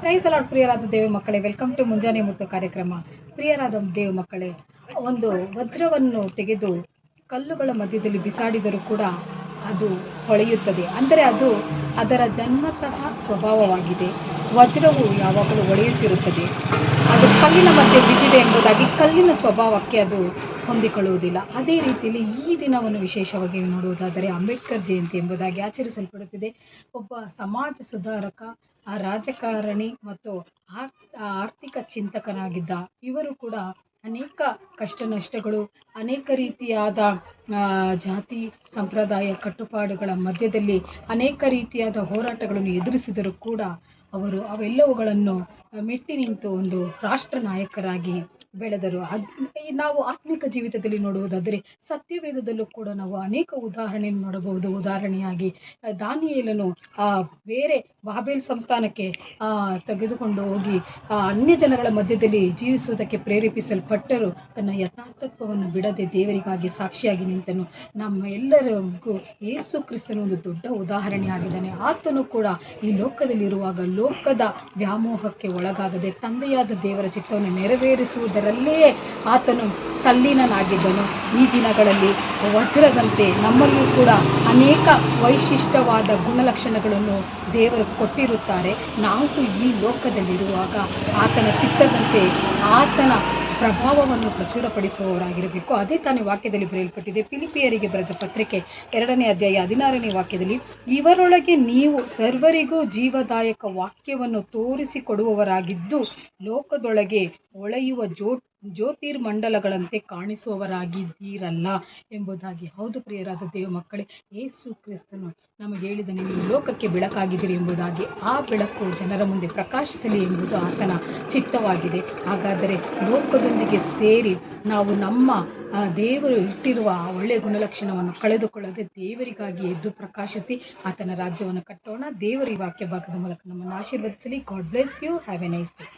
Price lord ಪ್ರಿಯರಾದ ದೇವ ಮಕ್ಕಳೇ, welcome to ಮುಂಜಾನೆ ಮುತ್ತು ಕಾರ್ಯಕ್ರಮ. ಪ್ರಿಯರಾದ ದೇವ ಮಕ್ಕಳೇ, ಒಂದು ವಜ್ರವನ್ನು ತೆಗೆದು ಕಲ್ಲುಗಳ ಮಧ್ಯದಲ್ಲಿ ಬಿಸಾಡಿದರೂ ಕೂಡ ಅದು ಹೊಳೆಯುತ್ತದೆ. ಅಂದರೆ ಅದು ಅದರ ಜನ್ಮತಃ ಸ್ವಭಾವವಾಗಿದೆ. ವಜ್ರವು ಯಾವಾಗಲೂ ಹೊಳೆಯುತ್ತಿರುತ್ತದೆ. ಅದು ಕಲ್ಲಿನ ಮಧ್ಯೆ ಬಿದ್ದಿದೆ ಎಂಬುದಾಗಿ ಕಲ್ಲಿನ ಸ್ವಭಾವಕ್ಕೆ ಅದು ಹೊಂದಿಕೊಳ್ಳುವುದಿಲ್ಲ. ಅದೇ ರೀತಿಯಲ್ಲಿ ಈ ದಿನವನ್ನು ವಿಶೇಷವಾಗಿ ನೋಡುವುದಾದರೆ ಅಂಬೇಡ್ಕರ್ ಜಯಂತಿ ಎಂಬುದಾಗಿ ಆಚರಿಸಲ್ಪಡುತ್ತಿದೆ. ಒಬ್ಬ ಸಮಾಜ ಸುಧಾರಕ, ರಾಜಕಾರಣಿ ಮತ್ತು ಆರ್ಥಿಕ ಚಿಂತಕನಾಗಿದ್ದ ಇವರು ಕೂಡ ಅನೇಕ ಕಷ್ಟ ನಷ್ಟಗಳು, ಅನೇಕ ರೀತಿಯಾದ ಜಾತಿ ಸಂಪ್ರದಾಯ ಕಟ್ಟುಪಾಡುಗಳ ಮಧ್ಯದಲ್ಲಿ ಅನೇಕ ರೀತಿಯಾದ ಹೋರಾಟಗಳನ್ನು ಎದುರಿಸಿದರೂ ಕೂಡ ಅವರು ಅವೆಲ್ಲವುಗಳನ್ನು ಮೆಟ್ಟಿ ನಿಂತು ಒಂದು ರಾಷ್ಟ್ರ ನಾಯಕರಾಗಿ ಬೆಳೆದರು. ನಾವು ಆತ್ಮಿಕ ಜೀವಿತದಲ್ಲಿ ನೋಡುವುದಾದರೆ ಸತ್ಯವೇದದಲ್ಲೂ ಕೂಡ ನಾವು ಅನೇಕ ಉದಾಹರಣೆಯನ್ನು ನೋಡಬಹುದು. ಉದಾಹರಣೆಯಾಗಿ ದಾನಿಯೇಲನು ಬೇರೆ ಬಾಬೆಲ್ ಸಂಸ್ಥಾನಕ್ಕೆ ತೆಗೆದುಕೊಂಡು ಹೋಗಿ ಅನ್ಯ ಜನಗಳ ಮಧ್ಯದಲ್ಲಿ ಜೀವಿಸುವುದಕ್ಕೆ ಪ್ರೇರೇಪಿಸಲ್ಪಟ್ಟರು. ತನ್ನ ಯಥಾರ್ಥತ್ವವನ್ನು ಬಿಡದೆ ದೇವರಿಗಾಗಿ ಸಾಕ್ಷಿಯಾಗಿ ನಿಂತನು. ನಮ್ಮ ಎಲ್ಲರಿಗೂ ಯೇಸು ಕ್ರಿಸ್ತನು ಒಂದು ದೊಡ್ಡ ಉದಾಹರಣೆಯಾಗಿದ್ದಾನೆ. ಆತನು ಕೂಡ ಈ ಲೋಕದಲ್ಲಿರುವಾಗ ಲೋಕದ ವ್ಯಾಮೋಹಕ್ಕೆ ಒಳಗಾಗದೆ ತಂದೆಯಾದ ದೇವರ ಚಿತ್ತವನ್ನು ನೆರವೇರಿಸುವುದರಲ್ಲೇ ಆತನು ತಲ್ಲೀನನಾಗಿದ್ದನು. ಈ ದಿನಗಳಲ್ಲಿ ವಜ್ರದಂತೆ ನಮ್ಮಲ್ಲಿಯೂ ಕೂಡ ಅನೇಕ ವೈಶಿಷ್ಟ್ಯವಾದ ಗುಣಲಕ್ಷಣಗಳನ್ನು ದೇವರು ಕೊಟ್ಟಿರುತ್ತಾರೆ. ನಾವು ಈ ಲೋಕದಲ್ಲಿರುವಾಗ ಆತನ ಚಿತ್ತದಂತೆ ಆತನ ಪ್ರಭಾವವನ್ನು ಪ್ರಚುರಪಡಿಸುವವರಾಗಿರಬೇಕು. ಅದೇ ತಾನೇ ವಾಕ್ಯದಲ್ಲಿ ಬರೆಯಲ್ಪಟ್ಟಿದೆ. ಫಿಲಿಪಿಯರಿಗೆ ಬರೆದ ಪತ್ರಿಕೆ 2ನೇ ಅಧ್ಯಾಯ 16ನೇ ವಾಕ್ಯದಲ್ಲಿ, ಇವರೊಳಗೆ ನೀವು ಸರ್ವರಿಗೂ ಜೀವದಾಯಕ ವಾಕ್ಯವನ್ನು ತೋರಿಸಿಕೊಡುವವರಾಗಿದ್ದು ಲೋಕದೊಳಗೆ ಹೊಳೆಯುವ ಜ್ಯೋತಿರ್ಮಂಡಲಗಳಂತೆ ಕಾಣಿಸುವವರಾಗಿದ್ದೀರಲ್ಲ ಎಂಬುದಾಗಿ. ಹೌದು ಪ್ರಿಯರಾದ ದೇವ ಮಕ್ಕಳೇ, ಯೇಸು ಕ್ರಿಸ್ತನು ನಮಗೆ ಹೇಳಿದನು, ನೀವು ಲೋಕಕ್ಕೆ ಬೆಳಕಾಗಿದ್ದೀರಿ ಎಂಬುದಾಗಿ. ಆ ಬೆಳಕು ಜನರ ಮುಂದೆ ಪ್ರಕಾಶಿಸಲಿ ಎಂಬುದು ಆತನ ಚಿತ್ತವಾಗಿದೆ. ಹಾಗಾದರೆ ಲೋಕದೊಂದಿಗೆ ಸೇರಿ ನಾವು ನಮ್ಮ ದೇವರು ಇಟ್ಟಿರುವ ಆ ಒಳ್ಳೆಯ ಗುಣಲಕ್ಷಣವನ್ನು ಕಳೆದುಕೊಳ್ಳದೆ ದೇವರಿಗಾಗಿ ಎದ್ದು ಪ್ರಕಾಶಿಸಿ ಆತನ ರಾಜ್ಯವನ್ನು ಕಟ್ಟೋಣ. ದೇವರು ಈ ವಾಕ್ಯ ಭಾಗದ ಮೂಲಕ ನಮ್ಮನ್ನು ಆಶೀರ್ವದಿಸಲಿ. God bless you. Have a nice day.